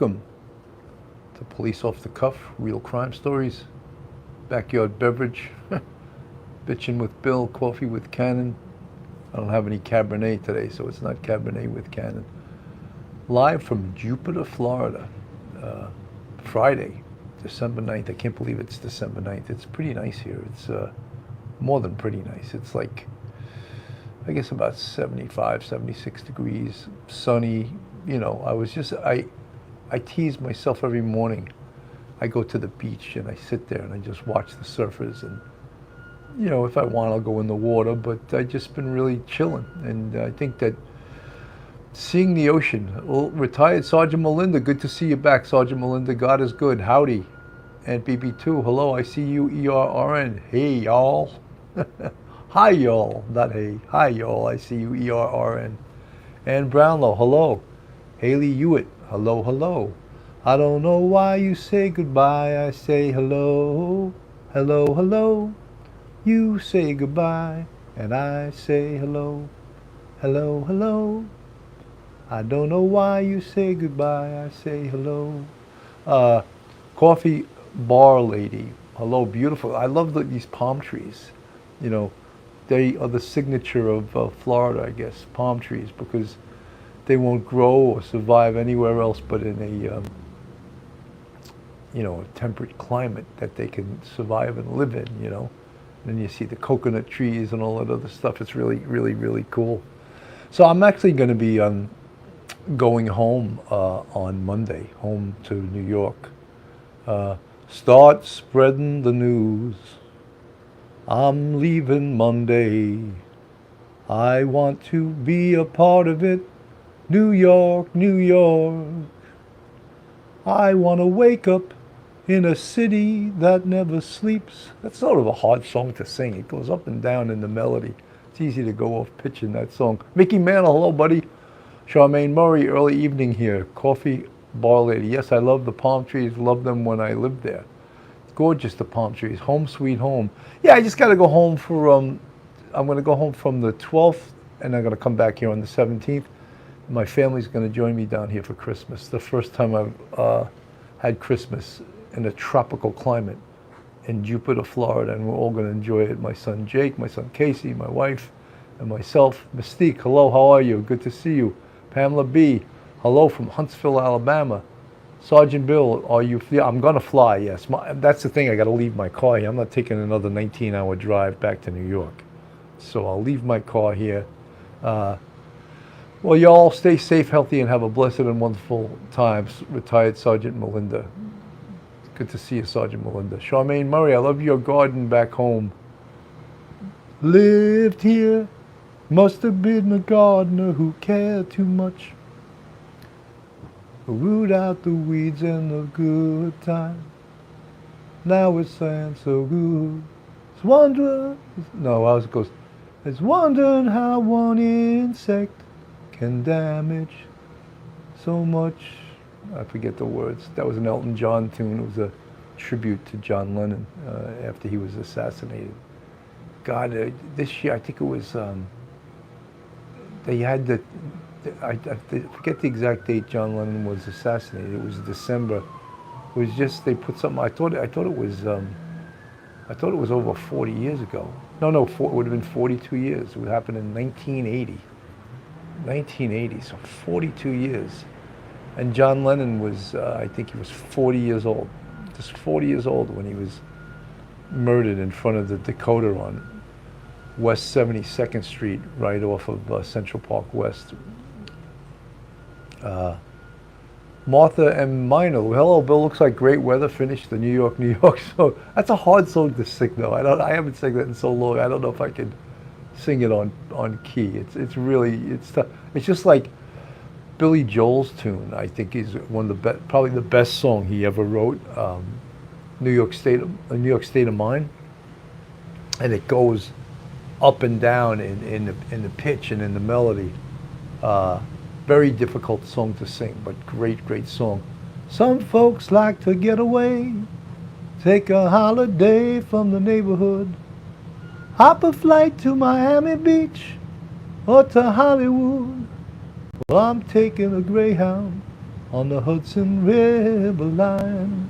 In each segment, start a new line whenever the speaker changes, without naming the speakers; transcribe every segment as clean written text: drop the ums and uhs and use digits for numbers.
welcome to Police Off the Cuff, Real Crime Stories, Backyard Beverage, Bitchin' with Bill, Coffee with Cannon. I don't have any Cabernet today, so it's not Cabernet with Cannon. Live from Jupiter, Florida, Friday, December 9th. I can't believe it's December 9th. It's pretty nice here. It's more than pretty nice. It's like, I guess about 75, 76 degrees, sunny. You know, I tease myself every morning. I go to the beach and I sit there and I just watch the surfers, and you know, if I want, I'll go in the water, but I've just been really chilling. And I think that seeing the ocean, well, retired Sergeant Melinda, good to see you back, Sergeant Melinda. God is good. Howdy. And BB2, hello, I see you, ERRN. Hey, y'all. Hi, y'all. Not hey. Hi, y'all. I see you, ERRN. And Brownlow, hello. Haley Hewitt, hello, hello. I don't know why you say goodbye. I say hello, hello, hello. You say goodbye, and I say hello, hello, hello. I don't know why you say goodbye. I say hello. Coffee bar lady, hello, beautiful. I love these palm trees. You know, they are the signature of Florida, I guess, palm trees, because they won't grow or survive anywhere else but in a you know, a temperate climate that they can survive and live in, you know. And then you see the coconut trees and all that other stuff. It's really, really, really cool. So I'm actually going to be going home on Monday, home to New York. Start spreading the news. I'm leaving Monday. I want to be a part of it. New York, New York. I want to wake up in a city that never sleeps. That's sort of a hard song to sing. It goes up and down in the melody. It's easy to go off pitch in that song. Mickey Mantle, hello, buddy. Charmaine Murray, early evening here. Coffee bar lady. Yes, I love the palm trees. Loved them when I lived there. It's gorgeous, the palm trees. Home sweet home. Yeah, I just got to go home for, I'm going to go home from the 12th, and I'm going to come back here on the 17th. My family's going to join me down here for Christmas. The first time I've had Christmas in a tropical climate in Jupiter, Florida, and we're all going to enjoy it. My son Jake, my son Casey, my wife, and myself. Mystique, hello, how are you? Good to see you. Pamela B, hello from Huntsville, Alabama. Sergeant Bill, are you? I'm going to fly, yes. That's the thing, I got to leave my car here. I'm not taking another 19-hour drive back to New York. So I'll leave my car here. Well, y'all stay safe, healthy, and have a blessed and wonderful time. Retired Sergeant Melinda. Good to see you, Sergeant Melinda. Charmaine Murray, I love your garden back home. Lived here, must have been a gardener who cared too much. Root out the weeds and the good time. Now it's saying so good. It's wondering, no, I was goes. It's wondering how one insect can damage so much. I forget the words. That was an Elton John tune. It was a tribute to John Lennon after he was assassinated. God, this year, I think it was, they had I forget the exact date John Lennon was assassinated. It was December. It was just, they put something, I thought it was over 40 years ago. No, it would have been 42 years. It would happen in 1980. 1980, so 42 years. And John Lennon was, I think he was 40 years old. Just 40 years old when he was murdered in front of the Dakota on West 72nd Street, right off of Central Park West. Martha M. Minor, hello, Bill. Looks like great weather. Finished the New York, New York. So that's a hard song to sing, though. I haven't sang that in so long. I don't know if I can sing it on key. It's really tough. It's just like Billy Joel's tune. I think is one of the probably the best song he ever wrote. New York State of Mind, and it goes up and down in the pitch and in the melody. Very difficult song to sing, but great song. Some folks like to get away, take a holiday from the neighborhood, hop a flight to Miami Beach or to Hollywood. Well, I'm taking a Greyhound on the Hudson River line.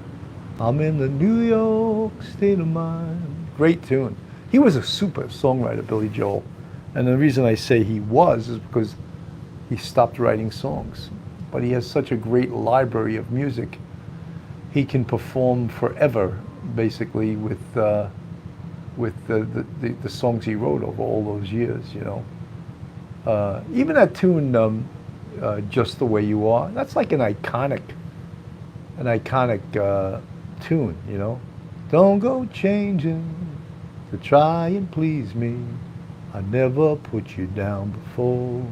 I'm in the New York state of mind. Great tune. He was a super songwriter, Billy Joel. And the reason I say he was is because he stopped writing songs. But he has such a great library of music. He can perform forever, basically, with the songs he wrote over all those years, you know. Even that tune, Just the Way You Are, that's like an iconic tune, you know. Don't go changing to try and please me. I never put you down before.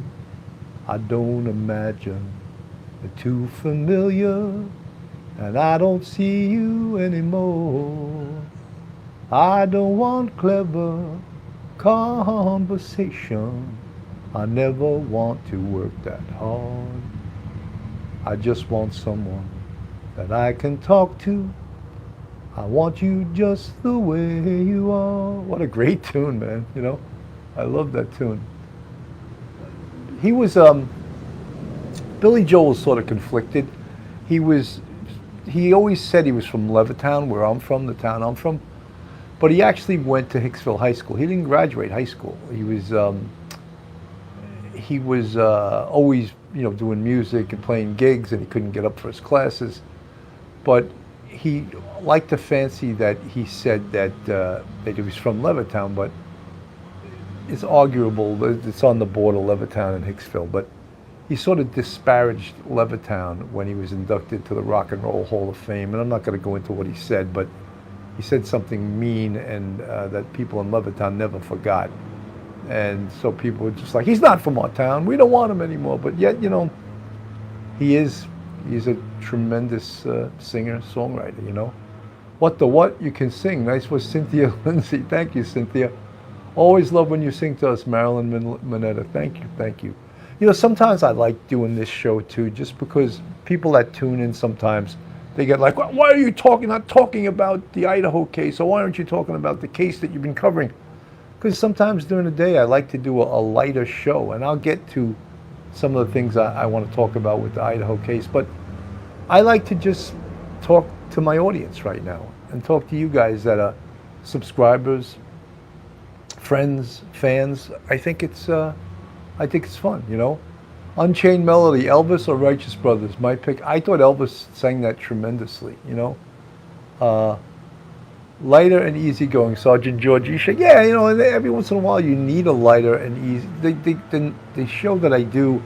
I don't imagine you're too familiar, and I don't see you anymore. I don't want clever conversation. I never want to work that hard. I just want someone that I can talk to. I want you just the way you are. What a great tune, man, you know. I love that tune. He was, Billy Joel was sort of conflicted. He always said he was from Levittown, where I'm from, the town I'm from. But he actually went to Hicksville High School. He didn't graduate high school. He was always, you know, doing music and playing gigs, and he couldn't get up for his classes. But he liked to fancy that he said that he was from Levittown, but it's arguable. It's on the border, Levittown and Hicksville. But he sort of disparaged Levittown when he was inducted to the Rock and Roll Hall of Fame. And I'm not going to go into what he said, but he said something mean, and that people in Levittown never forgot. And so people were just like, he's not from our town. We don't want him anymore. But yet, you know, he's a tremendous singer, songwriter, you know. What the what? You can sing. Nice was Cynthia Lindsay. Thank you, Cynthia. Always love when you sing to us, Marilyn Minetta. Thank you, thank you. You know, sometimes I like doing this show too, just because people that tune in sometimes, they get like, why are you not talking about the Idaho case, or why aren't you talking about the case that you've been covering? Because sometimes during the day I like to do a lighter show, and I'll get to some of the things I want to talk about with the Idaho case. But I like to just talk to my audience right now, and talk to you guys that are subscribers, friends, fans. I think it's fun, you know. Unchained Melody, Elvis or Righteous Brothers? My pick. I thought Elvis sang that tremendously, you know. Lighter and easygoing, Sergeant George Ishak. Yeah, you know, every once in a while you need a lighter and easy. The show that I do,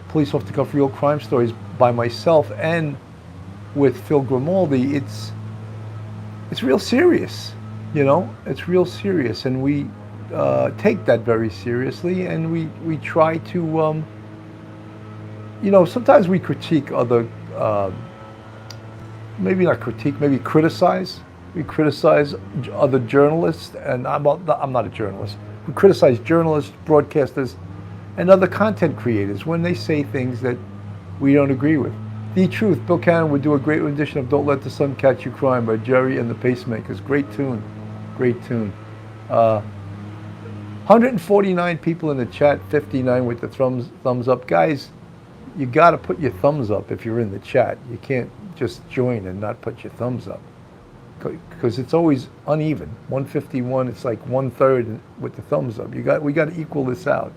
Police Off the Cuff Real Crime Stories, by myself and with Phil Grimaldi, it's real serious, you know. It's real serious, and we take that very seriously, and we try to, you know, sometimes we critique other, maybe not critique, maybe criticize. We criticize other journalists, and I'm not a journalist. We criticize journalists, broadcasters, and other content creators when they say things that we don't agree with. The Truth, Bill Cannon would do a great rendition of Don't Let the Sun Catch You Crying by Jerry and the Pacemakers. Great tune. Great tune. 149 people in the chat, 59 with the thumbs up. Guys, you got to put your thumbs up if you're in the chat. You can't just join and not put your thumbs up, because it's always uneven. 151, it's like 1/3 with the thumbs up. We got to equal this out.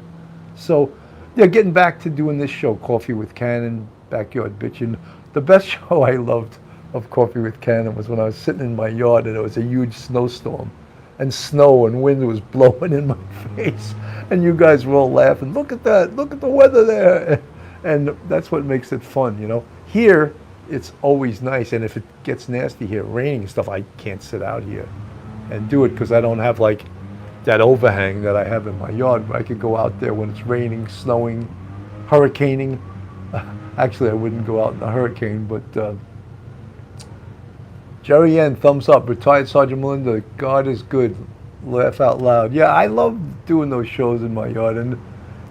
So, yeah, getting back to doing this show, Coffee with Cannon, Backyard Bitchin'. The best show I loved of Coffee with Cannon was when I was sitting in my yard and it was a huge snowstorm, and snow and wind was blowing in my face, and you guys were all laughing. Look at that! Look at the weather there! And that's what makes it fun, you know. Here, it's always nice, and if it gets nasty here, raining and stuff, I can't sit out here and do it because I don't have like that overhang that I have in my yard. But I could go out there when it's raining, snowing, hurricaning. Actually, I wouldn't go out in a hurricane, but Jerry N, thumbs up. Retired Sergeant Melinda, God is good. Laugh out loud. Yeah, I love doing those shows in my yard, and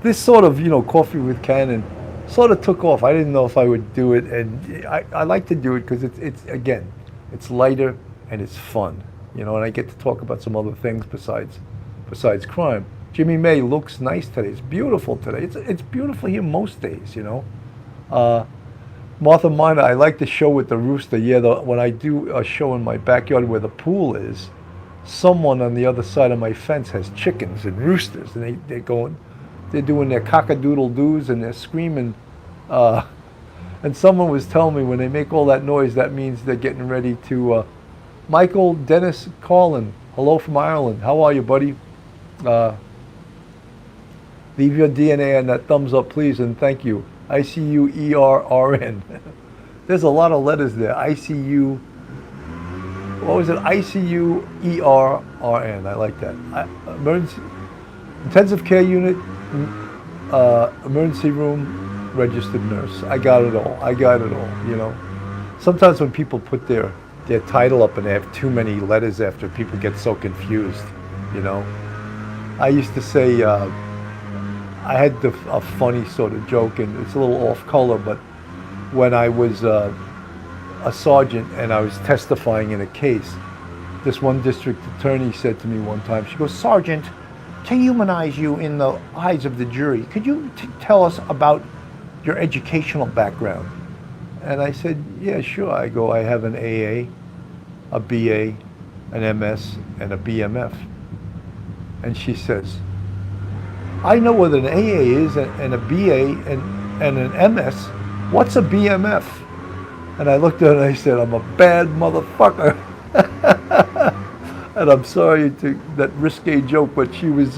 this sort of, you know, Coffee with Cannon sort of took off. I didn't know if I would do it, and I like to do it because it's again, it's lighter and it's fun, you know, and I get to talk about some other things besides crime. Jimmy May looks nice today. It's beautiful today. It's beautiful here most days, you know. Martha Miner, I like the show with the rooster. Yeah, when I do a show in my backyard where the pool is, someone on the other side of my fence has chickens and roosters, and they're doing their cock-a-doodle-doos and they're screaming. And someone was telling me when they make all that noise, that means they're getting ready to. Michael Dennis Carlin, hello from Ireland. How are you, buddy? Leave your DNA on that thumbs up, please, and thank you. ICUERRN. There's a lot of letters there. ICU. What was it? ICUERRN. I like that. Emergency, intensive care unit, emergency room, registered nurse. I got it all. You know. Sometimes when people put their title up and they have too many letters after, people get so confused. You know. I used to say. I had a funny sort of joke, and it's a little off color, but when I was a sergeant and I was testifying in a case, this one district attorney said to me one time, she goes, "Sergeant, to humanize you in the eyes of the jury, could you tell us about your educational background?" And I said, "Yeah, sure." I go, "I have an AA, a BA, an MS, and a BMF." And she says, "I know what an AA is and a BA and an MS. What's a BMF?" And I looked at her and I said, "I'm a bad motherfucker." And I'm sorry to that risque joke, but she was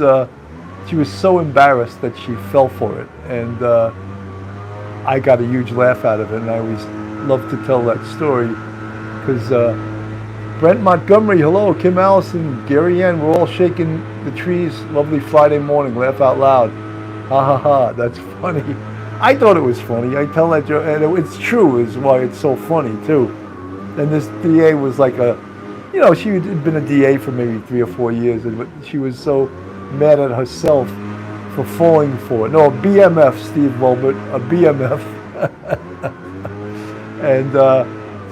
so embarrassed that she fell for it, and I got a huge laugh out of it. And I always love to tell that story because Brent Montgomery, hello, Kim Allison, Gary Ann, we're all shaking the trees. Lovely Friday morning, laugh out loud. Ha ha ha, that's funny. I thought it was funny. I tell that joke, and it's true, is why it's so funny too. And this DA was like she had been a DA for maybe 3 or 4 years, but she was so mad at herself for falling for it. No, a BMF, Steve Wilbert, a BMF. And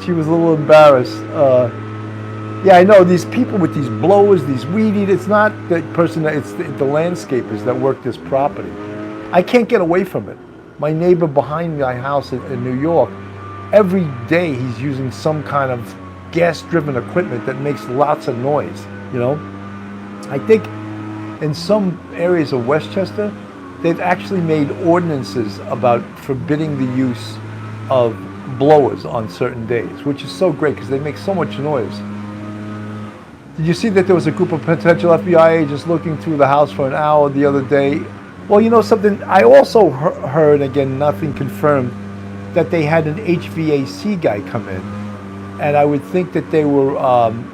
she was a little embarrassed. Yeah, I know these people with these blowers, these weed eaters. It's not the person it's the landscapers that work this property. I can't get away from it. My neighbor behind my house in New York, every day he's using some kind of gas-driven equipment that makes lots of noise, you know? I think in some areas of Westchester, they've actually made ordinances about forbidding the use of blowers on certain days, which is so great because they make so much noise. Did you see that there was a group of potential FBI agents looking through the house for an hour the other day? Well, you know something, I also heard, again, nothing confirmed, that they had an HVAC guy come in. And I would think that they were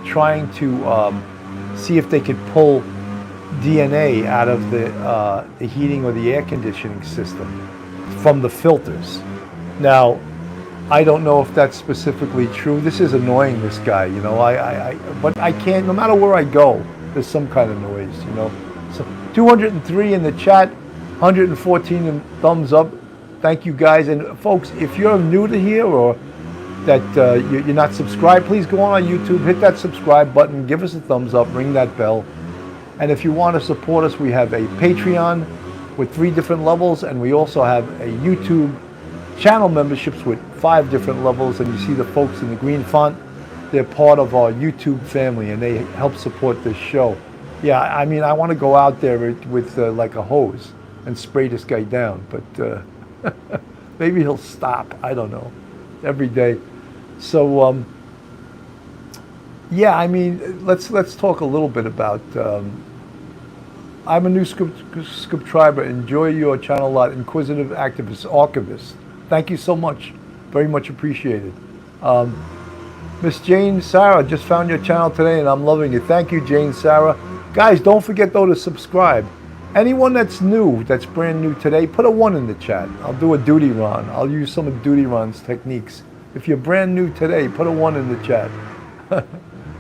trying to see if they could pull DNA out of the heating or the air conditioning system from the filters. Now, I don't know if that's specifically true. This is annoying, this guy, you know. But I can't, no matter where I go, there's some kind of noise, you know. So 203 in the chat, 114 in thumbs up. Thank you guys. And folks, if you're new to here or that you're not subscribed, please go on our YouTube, hit that subscribe button, give us a thumbs up, ring that bell. And if you want to support us, we have a Patreon with 3 different levels, and we also have a YouTube channel memberships with 5 different levels. And you see the folks in the green font, they're part of our YouTube family, and they help support this show. Yeah, I mean, I want to go out there with like a hose and spray this guy down, but maybe he'll stop. I don't know. Every day. So yeah, I mean, let's talk a little bit about. I'm a new subscriber. Enjoy your channel a lot. Inquisitive activist, archivist. Thank you so much. Very much appreciated. Miss Jane Sarah, just found your channel today and I'm loving it. Thank you, Jane Sarah. Guys, don't forget though to subscribe. Anyone that's new, that's brand new today, put a 1 in the chat. I'll do a duty run. I'll use some of Duty Ron's techniques. If you're brand new today, put a 1 in the chat.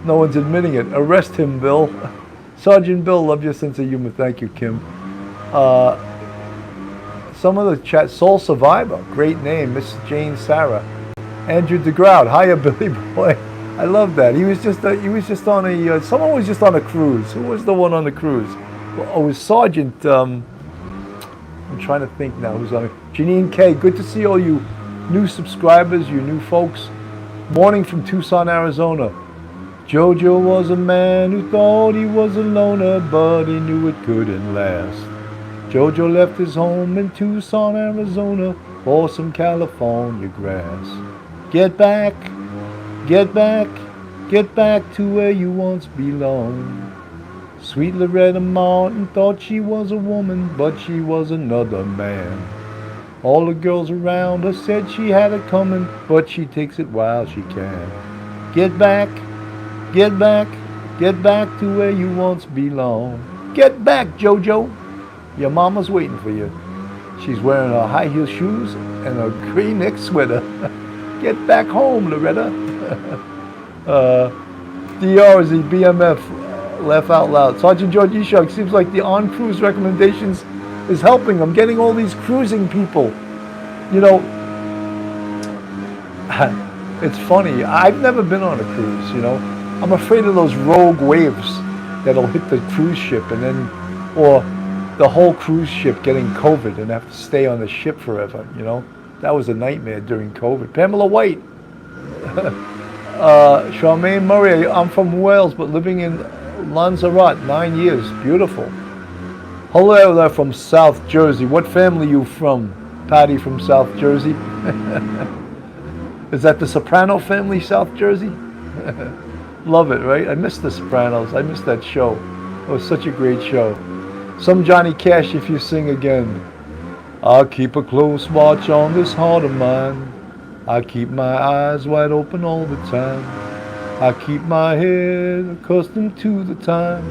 No one's admitting it. Arrest him, Bill. Sergeant Bill, love your sense of humor. Thank you, Kim. Some of the chat, Soul Survivor, great name, Miss Jane Sarah. Andrew DeGroud, hiya, Billy Boy. I love that. He was just on a, someone was just on a cruise. Who was the one on the cruise? Oh, it was Sergeant, I'm trying to think now who's on it. Janine K, good to see all you new subscribers, you new folks. Morning from Tucson, Arizona. Jojo was a man who thought he was a loner, but he knew it couldn't last. Jojo left his home in Tucson, Arizona, for some California grass. Get back, get back, get back to where you once belonged. Sweet Loretta Martin thought she was a woman, but she was another man. All the girls around her said she had it coming, but she takes it while she can. Get back, get back, get back to where you once belonged. Get back, Jojo. Your mama's waiting for you. She's wearing her high heel shoes and a gray neck sweater. Get back home, Loretta. DR is the BMF. Laugh out loud. Sergeant George Ishak, seems like the on-cruise recommendations is helping. I'm getting all these cruising people. You know, it's funny. I've never been on a cruise, you know. I'm afraid of those rogue waves that'll hit the cruise ship and then, or the whole cruise ship getting COVID and have to stay on the ship forever, you know. That was a nightmare during COVID. Pamela White. Charmaine Murray, I'm from Wales, but living in Lanzarote, 9 years. Beautiful. Hello there from South Jersey. What family you from? Patty from South Jersey. Is that the Soprano family, South Jersey? Love it, right? I miss the Sopranos. I miss that show. It was such a great show. Some Johnny Cash if you sing again. I'll keep a close watch on this heart of mine. I keep my eyes wide open all the time. I keep my head accustomed to the time.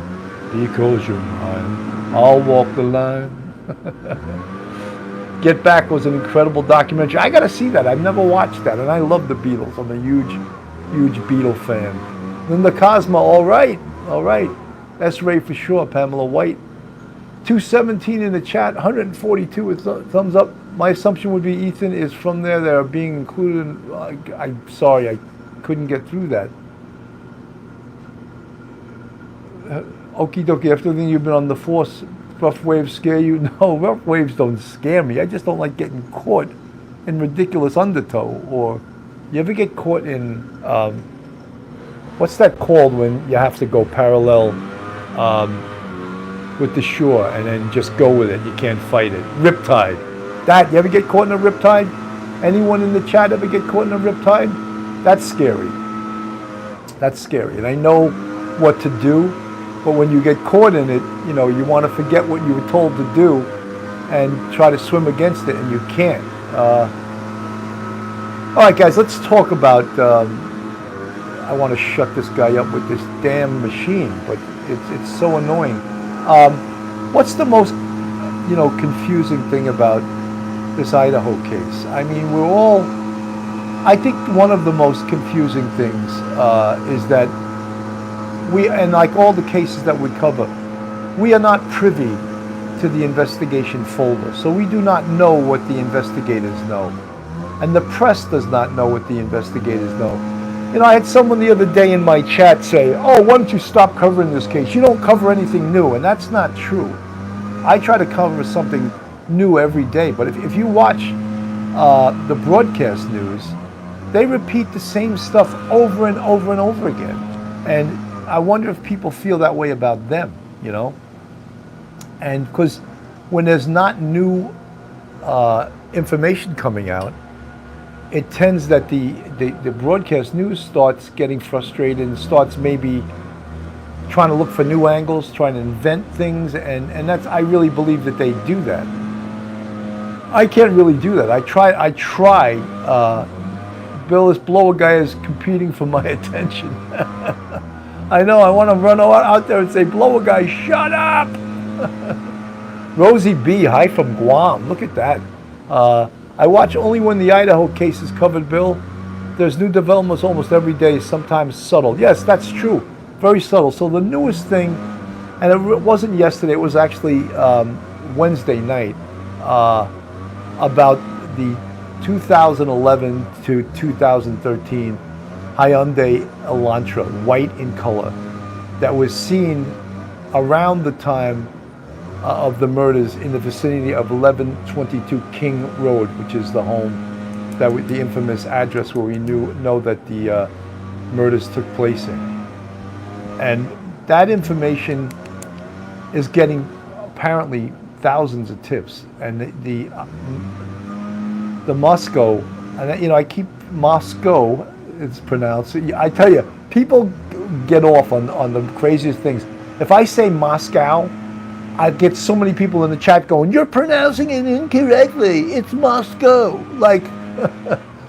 Because you're mine, I'll walk the line. Get Back was an incredible documentary. I gotta see that. I've never watched that, and I love the Beatles. I'm a huge Beatle fan. Linda Cosma, all right. S-Ray for sure. Pamela White. 217 in the chat, 142 with thumbs up. My assumption would be Ethan is from there. They're being included. I'm sorry, I couldn't get through that. Okie dokie, after everything you've been on the force, rough waves scare you? No, rough waves don't scare me. I just don't like getting caught in ridiculous undertow. Or you ever get caught in, what's that called when you have to go parallel with the shore and then just go with it? You can't fight it. Riptide. That, you ever get caught in a riptide? Anyone in the chat ever get caught in a riptide? That's scary. That's scary. And I know what to do. But when you get caught in it, you know, you want to forget what you were told to do and try to swim against it, and you can't. All right, guys, let's talk about, I want to shut this guy up with this damn machine, but it's so annoying. What's the most, you know, confusing thing about this Idaho case? I mean, I think one of the most confusing things is that and like all the cases that we cover, we are not privy to the investigation folder. So we do not know what the investigators know. And the press does not know what the investigators know. You know, I had someone the other day in my chat say, oh, why don't you stop covering this case? You don't cover anything new. And that's not true. I try to cover something new every day. But if you watch the broadcast news, they repeat the same stuff over and over and over again. And I wonder if people feel that way about them, you know? And because when there's not new information coming out, it tends that the broadcast news starts getting frustrated and starts maybe trying to look for new angles, trying to invent things, and that's, I really believe that they do that. I can't really do that. I try. Bill, this blower guy is competing for my attention. I know, I want to run out there and say, blower guy, shut up! Rosie B, hi from Guam, look at that. I watch only when the Idaho case is covered, Bill. There's new developments almost every day, sometimes subtle. Yes, that's true, very subtle. So the newest thing, and it wasn't yesterday, it was actually Wednesday night, about the 2011 to 2013 Hyundai Elantra, white in color, that was seen around the time of the murders in the vicinity of 1122 King Road, which is the home the infamous address where we know that the murders took place in. And that information is getting apparently thousands of tips. And the Moscow, and I keep Moscow, it's pronounced. I tell you, people get off on the craziest things. If I say Moscow, I get so many people in the chat going, "You're pronouncing it incorrectly. It's Moscow." Like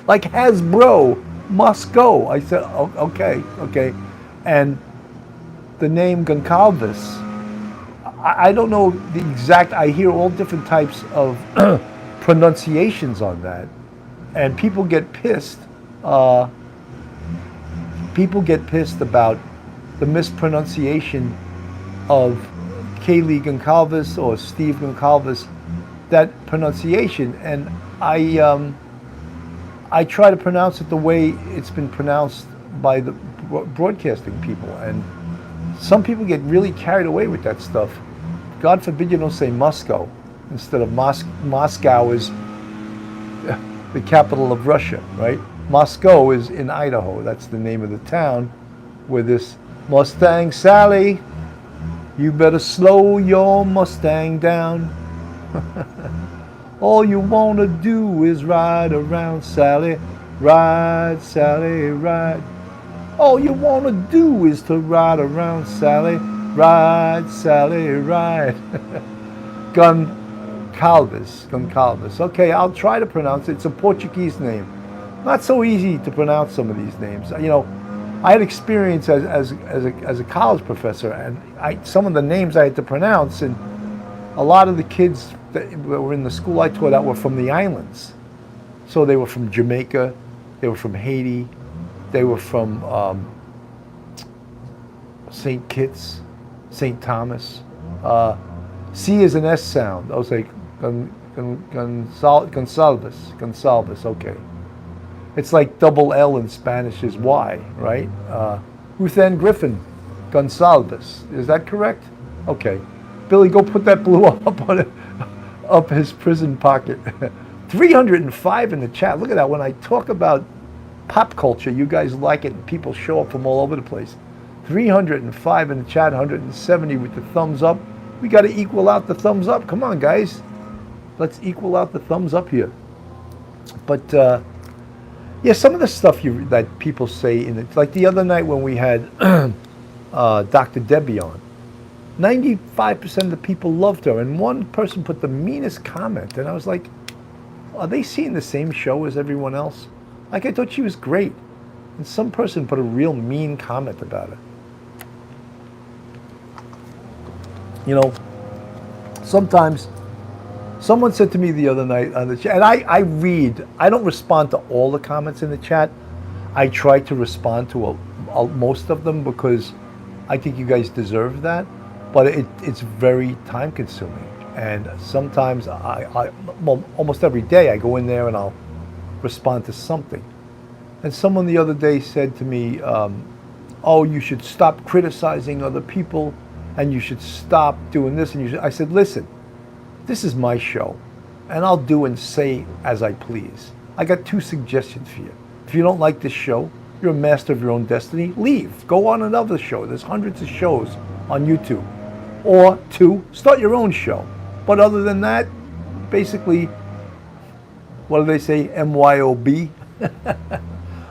Hasbro, Moscow. I said, oh, okay. And the name Goncalves, I don't know the exact, I hear all different types of pronunciations on that. And people get pissed. People get pissed about the mispronunciation of Kaylee Goncalves or Steve Goncalves, that pronunciation, and I try to pronounce it the way it's been pronounced by the broadcasting people, and some people get really carried away with that stuff. God forbid you don't say Moscow instead of Moscow is the capital of Russia, right? Moscow is in Idaho. That's the name of the town where this Mustang Sally, you better slow your Mustang down. All you want to do is ride around, Sally. Ride, Sally, ride. All you want to do is to ride around, Sally. Ride, Sally, ride. Goncalves. Okay, I'll try to pronounce it. It's a Portuguese name. Not so easy to pronounce some of these names. I had experience as a college professor, and some of the names I had to pronounce, and a lot of the kids that were in the school I taught at were from the islands. So they were from Jamaica, they were from Haiti, they were from St. Kitts, St. Thomas. C is an S sound. I was like, Gonsalves, okay. It's like double L in Spanish is Y, right? Ruth Ann Griffin, Gonsalves. Is that correct? Okay. Billy, go put that blue up his prison pocket. 305 in the chat. Look at that. When I talk about pop culture, you guys like it, and people show up from all over the place. 305 in the chat, 170 with the thumbs up. We got to equal out the thumbs up. Come on, guys. Let's equal out the thumbs up here. But yeah, some of the stuff that people say like the other night when we had Dr. Debbie on, 95% of the people loved her, and one person put the meanest comment, and I was like, are they seeing the same show as everyone else? Like, I thought she was great, and some person put a real mean comment about her. Sometimes someone said to me the other night on the chat, and I don't respond to all the comments in the chat. I try to respond to most of them because I think you guys deserve that, but it's very time consuming. And sometimes almost every day I go in there and I'll respond to something. And someone the other day said to me, oh, you should stop criticizing other people and you should stop doing this. And I said, listen, this is my show, and I'll do and say as I please. I got 2 suggestions for you. If you don't like this show, you're a master of your own destiny, leave. Go on another show. There's hundreds of shows on YouTube. Or 2, start your own show. But other than that, basically, what do they say? MYOB?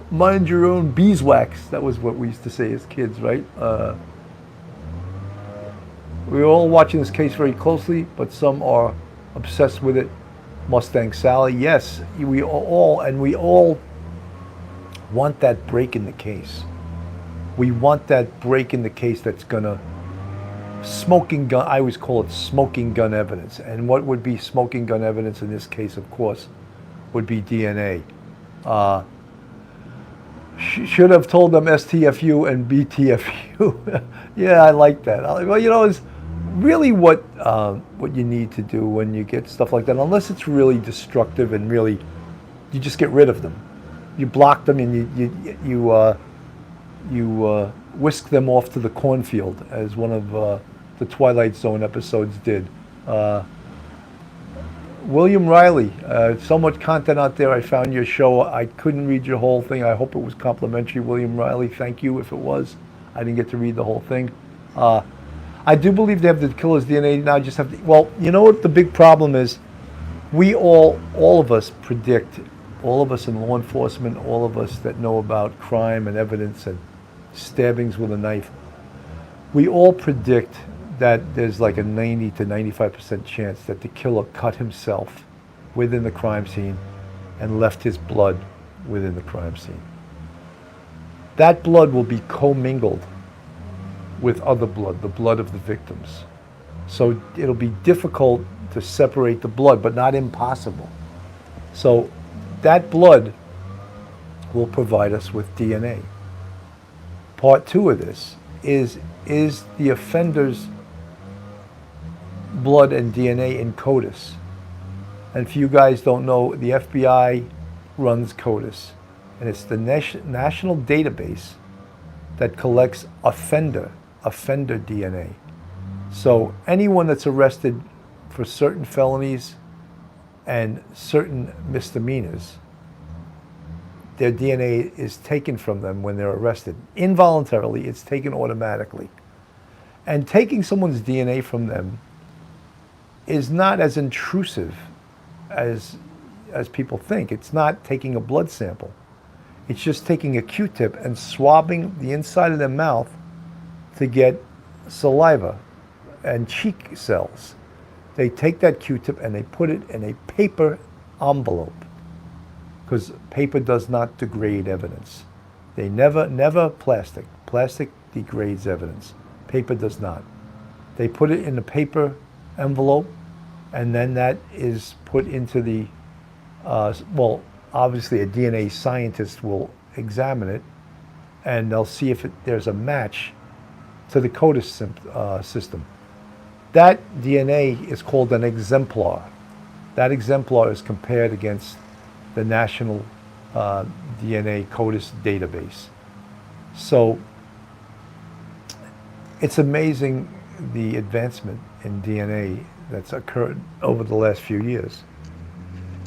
Mind your own beeswax. That was what we used to say as kids, right? We're all watching this case very closely, but some are obsessed with it. Mustang Sally, yes, we all want that break in the case. We want that break in the case that's gonna smoking gun. I always call it smoking gun evidence. And what would be smoking gun evidence in this case, of course, would be DNA. Should have told them STFU and BTFU. Yeah, I like that. Well, it's really what you need to do when you get stuff like that, unless it's really destructive and really, you just get rid of them. You block them and you whisk them off to the cornfield, as one of the Twilight Zone episodes did. William Riley, so much content out there. I found your show. I couldn't read your whole thing. I hope it was complimentary, William Riley. Thank you if it was. I didn't get to read the whole thing. I do believe they have the killer's DNA. Now I just have to, well, you know what the big problem is? We all of us predict, all of us in law enforcement, all of us that know about crime and evidence and stabbings with a knife, we all predict that there's like a 90 to 95% chance that the killer cut himself within the crime scene and left his blood within the crime scene. That blood will be commingled with other blood, the blood of the victims. So it'll be difficult to separate the blood, but not impossible. So that blood will provide us with DNA. Part two of this is the offender's blood and DNA in CODIS. And if you guys don't know, the FBI runs CODIS, and it's the national database that collects offender DNA. So anyone that's arrested for certain felonies and certain misdemeanors, their DNA is taken from them when they're arrested. Involuntarily, it's taken automatically. And taking someone's DNA from them is not as intrusive as people think. It's not taking a blood sample. It's just taking a Q-tip and swabbing the inside of their mouth to get saliva and cheek cells. They take that Q-tip and they put it in a paper envelope, because paper does not degrade evidence. They never plastic. Plastic degrades evidence. Paper does not. They put it in a paper envelope, and then that is put into the, well, obviously a DNA scientist will examine it, and they'll see if there's a match to the CODIS system. That DNA is called an exemplar. That exemplar is compared against the national DNA CODIS database. So it's amazing the advancement in DNA that's occurred over the last few years.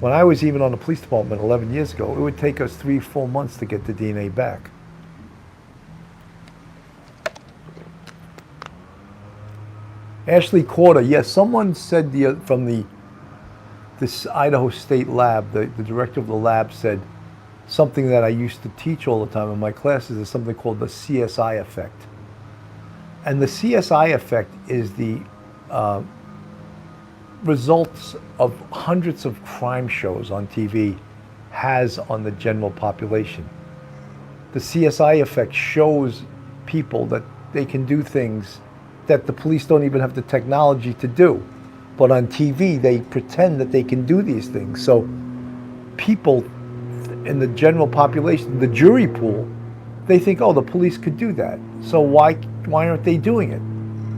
When I was even on the police department 11 years ago, it would take us 3-4 months to get the DNA back. Ashley Corder, yes, someone said from this Idaho State lab, the director of the lab said something that I used to teach all the time in my classes is something called the CSI effect. And the CSI effect is the results of hundreds of crime shows on TV has on the general population. The CSI effect shows people that they can do things that the police don't even have the technology to do. But on TV, they pretend that they can do these things. So people in the general population, the jury pool, they think, oh, the police could do that. So why aren't they doing it?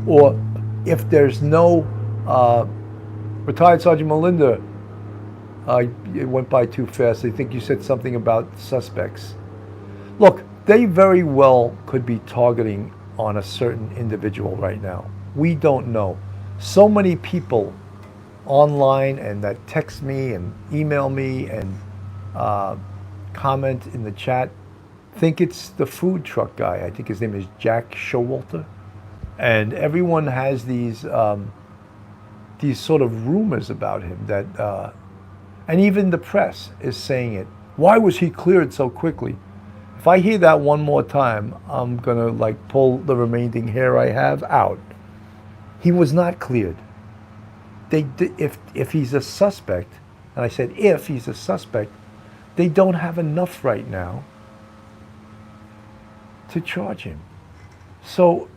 Or if there's no, retired Sergeant Melinda, it went by too fast. I think you said something about suspects. Look, they very well could be targeting on a certain individual right now. We don't know. So many people online and that text me and email me and comment in the chat think it's the food truck guy. I think his name is Jack Showalter. And everyone has these sort of rumors about him that, and even the press is saying it. Why was he cleared so quickly? If I hear that one more time, I'm gonna like pull the remaining hair I have out. He was not cleared. If he's a suspect, and I said if he's a suspect, they don't have enough right now to charge him. So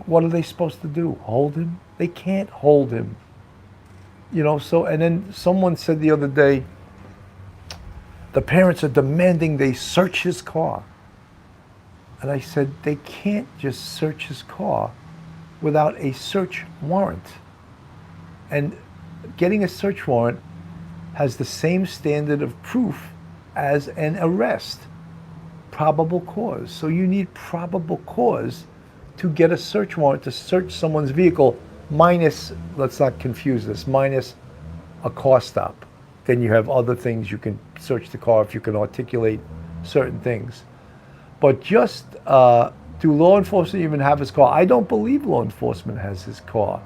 what are they supposed to do? Hold him? They can't hold him. You know, so, and then someone said the other day, the parents are demanding they search his car. And I said, they can't just search his car without a search warrant. And getting a search warrant has the same standard of proof as an arrest, probable cause. So you need probable cause to get a search warrant to search someone's vehicle, minus, let's not confuse this, minus a car stop. Then you have other things. You can search the car if you can articulate certain things. But just do law enforcement even have his car? I don't believe law enforcement has his car.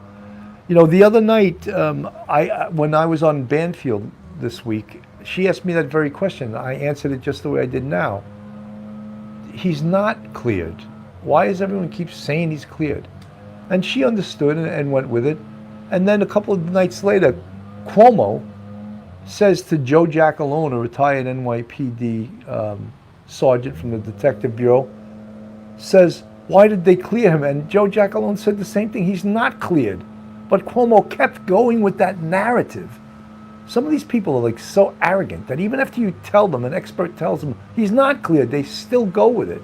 You know, the other night, when I was on Banfield this week, she asked me that very question. I answered it just the way I did now. He's not cleared. Why does everyone keep saying he's cleared? And she understood and went with it. And then a couple of nights later, Cuomo says to Joe Giacalone, a retired NYPD sergeant from the Detective Bureau, says, why did they clear him? And Joe Giacalone said the same thing. He's not cleared. But Cuomo kept going with that narrative. Some of these people are like so arrogant that even after you tell them, an expert tells them he's not cleared, they still go with it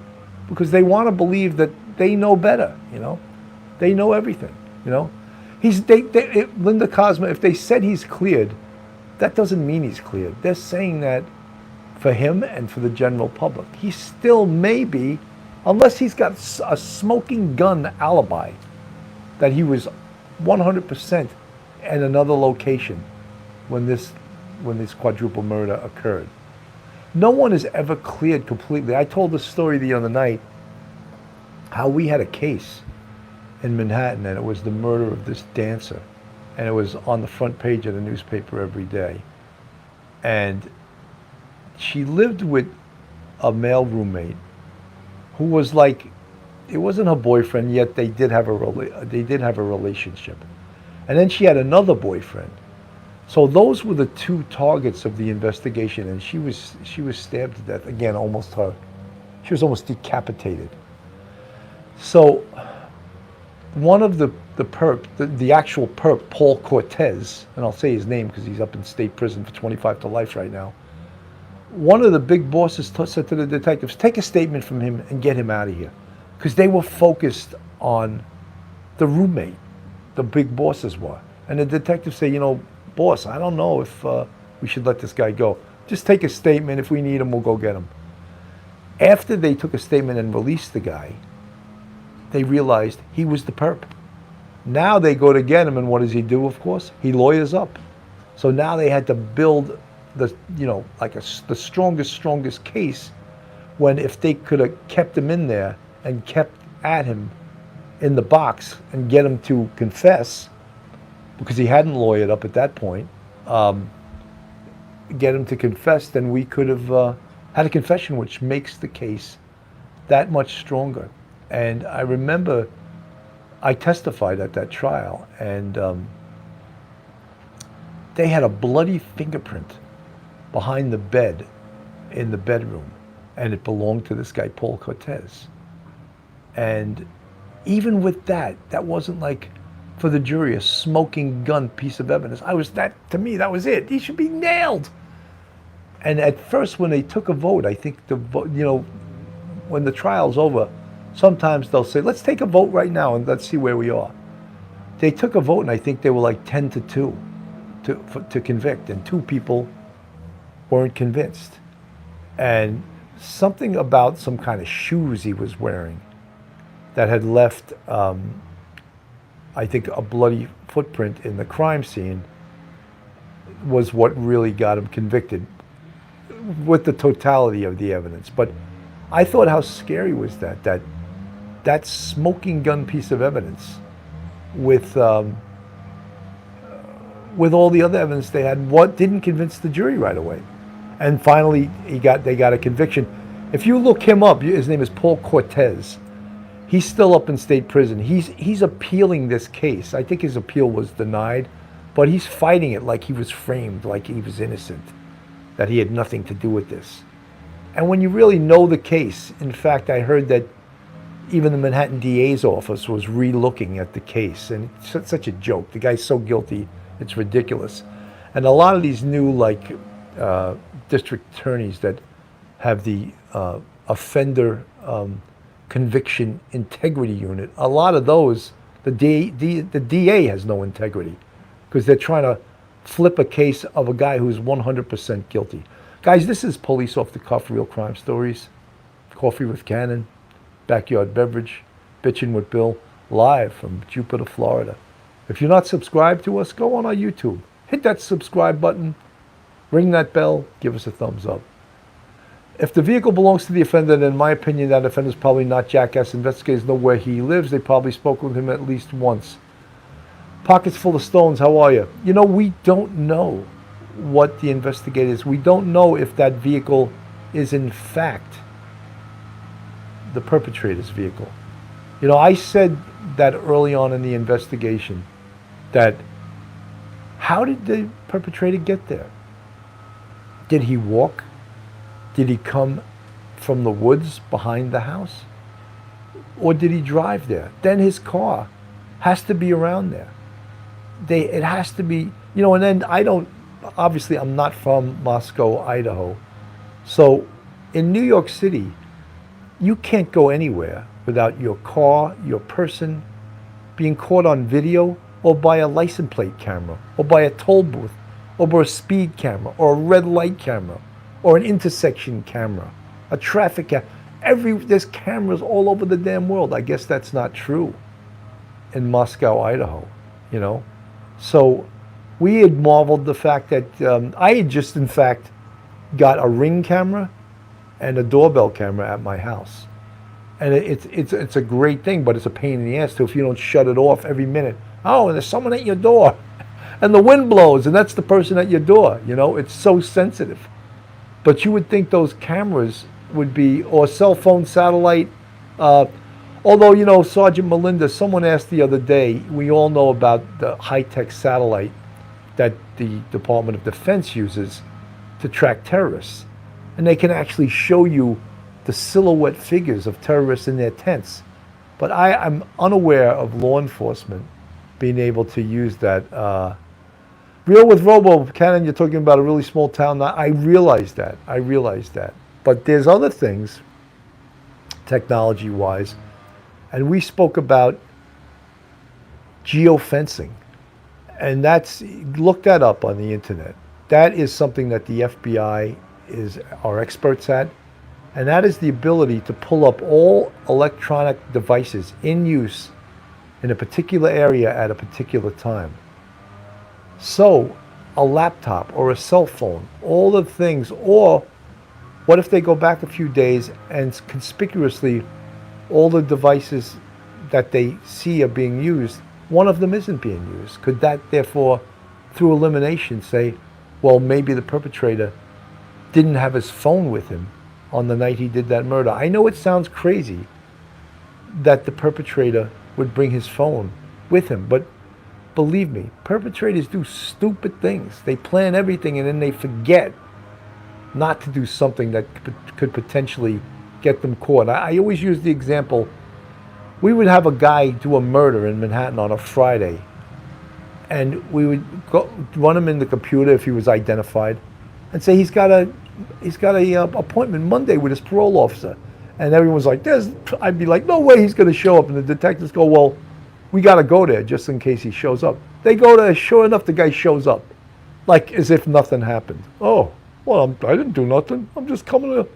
because they want to believe that they know better, you know? They know everything, you know? Linda Cosma, if they said he's cleared, that doesn't mean he's cleared. They're saying that for him and for the general public. He still may be, unless he's got a smoking gun alibi that he was 100% in another location when this quadruple murder occurred. No one is ever cleared completely. I told the story the other night how we had a case in Manhattan, and it was the murder of this dancer, and it was on the front page of the newspaper every day. And she lived with a male roommate who was like, it wasn't her boyfriend, yet they did have a relationship. And then she had another boyfriend. So those were the two targets of the investigation, and she was stabbed to death. Again, she was almost decapitated. So one of the actual perp, Paul Cortez, and I'll say his name because he's up in state prison for 25 to life right now. One of the big bosses said to the detectives, take a statement from him and get him out of here. Because they were focused on the roommate, the big bosses were. And the detectives say, you know, boss, I don't know if we should let this guy go. Just take a statement. If we need him, we'll go get him. After they took a statement and released the guy, they realized he was the perp. Now they go to get him, and what does he do, of course? He lawyers up. So now they had to build the strongest case, when if they could have kept him in there and kept at him in the box and get him to confess, because he hadn't lawyered up at that point, get him to confess, then we could have had a confession, which makes the case that much stronger. And I remember I testified at that trial, and they had a bloody fingerprint behind the bed in the bedroom, and it belonged to this guy, Paul Cortez. And even with that wasn't like, for the jury, a smoking gun piece of evidence. To me, that was it. He should be nailed. And at first, when they took a vote, I think when the trial's over, sometimes they'll say, let's take a vote right now and let's see where we are. They took a vote, and I think they were like 10-2 to convict, and 2 people weren't convinced. And something about some kind of shoes he was wearing that had left, I think, a bloody footprint in the crime scene was what really got him convicted with the totality of the evidence. But I thought, how scary was that smoking gun piece of evidence with all the other evidence they had, what didn't convince the jury right away. And finally, they got a conviction. If you look him up, his name is Paul Cortez. He's still up in state prison. He's appealing this case. I think his appeal was denied, but he's fighting it like he was framed, like he was innocent, that he had nothing to do with this. And when you really know the case, in fact, I heard that even the Manhattan DA's office was re-looking at the case, and it's such a joke. The guy's so guilty, it's ridiculous. And a lot of these new, district attorneys that have the offender conviction integrity unit, a lot of those, the DA has no integrity, because they're trying to flip a case of a guy who's 100% guilty. Guys, this is Police Off the Cuff, Real Crime Stories, Coffee with Cannon, Backyard Beverage, Bitchin' with Bill, live from Jupiter, Florida. If you're not subscribed to us, go on our YouTube. hit that subscribe button, ring that bell, give us a thumbs up. If the vehicle belongs to the offender, then in my opinion, that offender is probably not jackass. Investigators know where he lives. They probably spoke with him at least once. Pockets full of stones, how are you? You know, we don't know what the investigators, we don't know if that vehicle is in fact the perpetrator's vehicle. You know, I said that early on in the investigation, that how did the perpetrator get there? Did he walk? Did he come from the woods behind the house? Or did he drive there? Then his car has to be around there. It has to be, you know, and then obviously I'm not from Moscow, Idaho. So in New York City, you can't go anywhere without your car, your person being caught on video, or by a license plate camera, or by a toll booth, or by a speed camera, or a red light camera, or an intersection camera, a traffic camera. There's cameras all over the damn world. I guess that's not true in Moscow, Idaho, you know. So we had marveled the fact that I had just, in fact, got a Ring camera and a doorbell camera at my house. And it's a great thing, but it's a pain in the ass too if you don't shut it off every minute. Oh, there's someone at your door, and the wind blows, and that's the person at your door. You know, it's so sensitive. But you would think those cameras would be, or cell phone, satellite. Although, you know, Sergeant Melinda, someone asked the other day, we all know about the high-tech satellite that the Department of Defense uses to track terrorists. And they can actually show you the silhouette figures of terrorists in their tents. But I'm unaware of law enforcement being able to use that. Real with Robo Cannon, you're talking about a really small town. I realize that. But there's other things, technology-wise, and we spoke about geofencing. And look that up on the internet. That is something that the FBI are experts at. And that is the ability to pull up all electronic devices in use in a particular area at a particular time. So a laptop or a cell phone, all the things, or what if they go back a few days and conspicuously all the devices that they see are being used, one of them isn't being used? Could that therefore, through elimination, say, well, maybe the perpetrator didn't have his phone with him on the night he did that murder? I know it sounds crazy that the perpetrator would bring his phone with him, but believe me, perpetrators do stupid things. They plan everything and then they forget not to do something that could potentially get them caught. I always use the example, we would have a guy do a murder in Manhattan on a Friday, and we would run him in the computer if he was identified and say he's got a appointment Monday with his parole officer. And everyone's like, I'd be like, no way he's going to show up. And the detectives go, well, we got to go there just in case he shows up. They go there, sure enough, the guy shows up. Like as if nothing happened. Oh, well, I didn't do nothing. I'm just coming to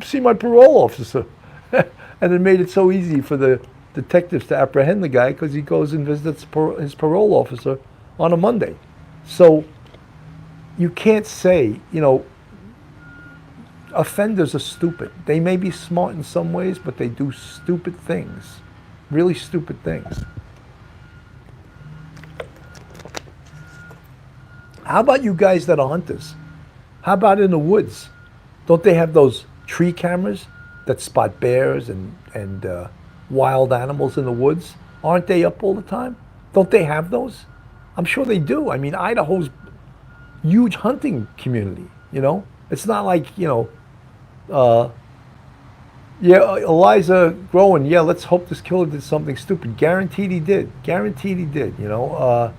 see my parole officer. And it made it so easy for the detectives to apprehend the guy because he goes and visits his parole officer on a Monday. So you can't say, you know, offenders are stupid. They may be smart in some ways, but they do stupid things. Really stupid things. How about you guys that are hunters? How about in the woods? Don't they have those tree cameras that spot bears and wild animals in the woods? Aren't they up all the time? Don't they have those? I'm sure they do. I mean, Idaho's huge hunting community, you know? It's not like, you know, Eliza Groen, let's hope this killer did something stupid. Guaranteed he did, you know.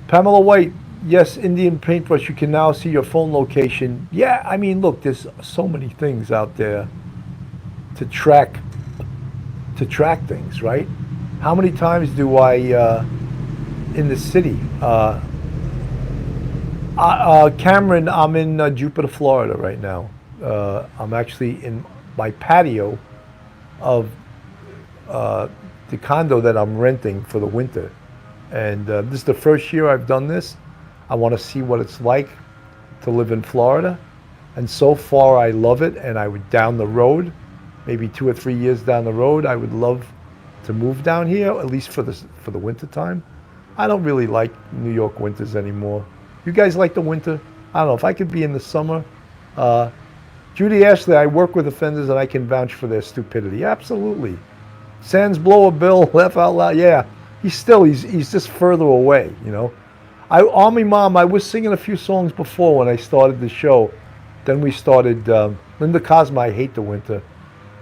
Pamela White, yes, Indian paintbrush, you can now see your phone location. Yeah, I mean, look, there's so many things out there to track things, right? How many times do I, in the city, Cameron, I'm in Jupiter, Florida right now. I'm actually in my patio of the condo that I'm renting for the winter. And this is the first year I've done this. I want to see what it's like to live in Florida. And so far, I love it. And I would down the road, maybe 2 or 3 years down the road, I would love to move down here, at least for the winter time. I don't really like New York winters anymore. You guys like the winter? I don't know. If I could be in the summer. Judy Ashley, I work with offenders and I can vouch for their stupidity. Absolutely. Sans blow a bill, laugh out loud. Yeah, he's just further away, you know. Army Mom, I was singing a few songs before when I started the show. Then we started Linda Cosma, I hate the winter.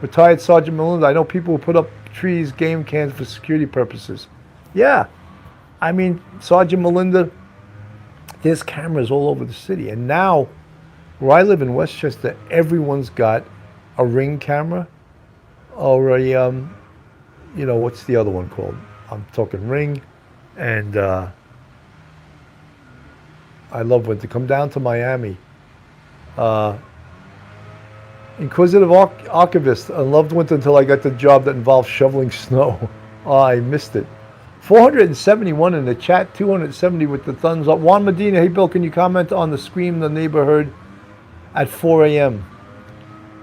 Retired Sergeant Melinda, I know people who put up trees, game cans for security purposes. Yeah, I mean, Sergeant Melinda, there's cameras all over the city. And now, where I live in Westchester, everyone's got a Ring camera or a, what's the other one called? I'm talking Ring. And I love winter. Come down to Miami. Inquisitive archivist. I loved winter until I got the job that involved shoveling snow. Oh, I missed it. 471 in the chat, 270 with the thumbs up. Juan Medina, hey Bill, can you comment on the scream the neighbor heard at 4 a.m.?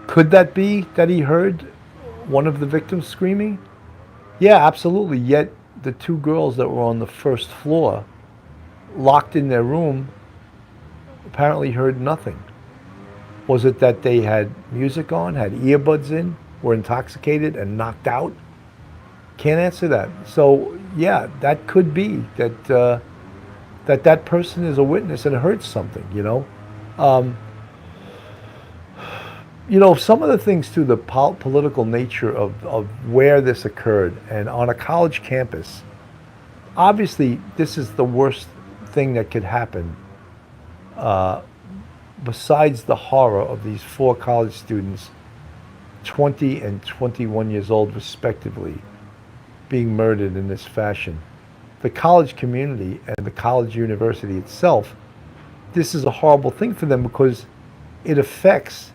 Could that be that he heard one of the victims screaming? Yeah, absolutely. Yet the two girls that were on the first floor, locked in their room, apparently heard nothing. Was it that they had music on, had earbuds in, were intoxicated and knocked out? Can't answer that. So yeah, that could be that that person is a witness and heard something. Some of the things too, the political nature of where this occurred, and on a college campus. Obviously, this is the worst thing that could happen. Besides the horror of these 4 college students, 20 and 21 years old respectively, being murdered in this fashion. The college community and the college university itself, this is a horrible thing for them because it affects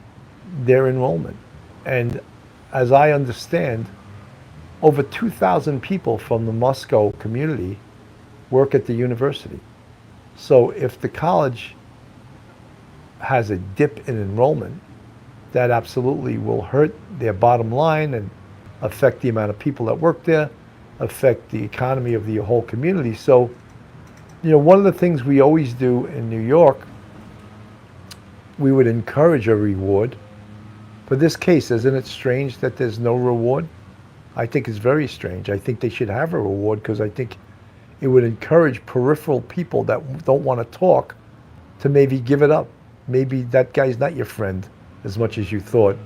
their enrollment. And as I understand, over 2,000 people from the Moscow community work at the university. So if the college has a dip in enrollment, that absolutely will hurt their bottom line and affect the amount of people that work there, affect the economy of the whole community. So, one of the things we always do in New York, we would encourage a reward. For this case, isn't it strange that there's no reward? I think it's very strange. I think they should have a reward because I think it would encourage peripheral people that don't want to talk to maybe give it up. Maybe that guy's not your friend as much as you thought,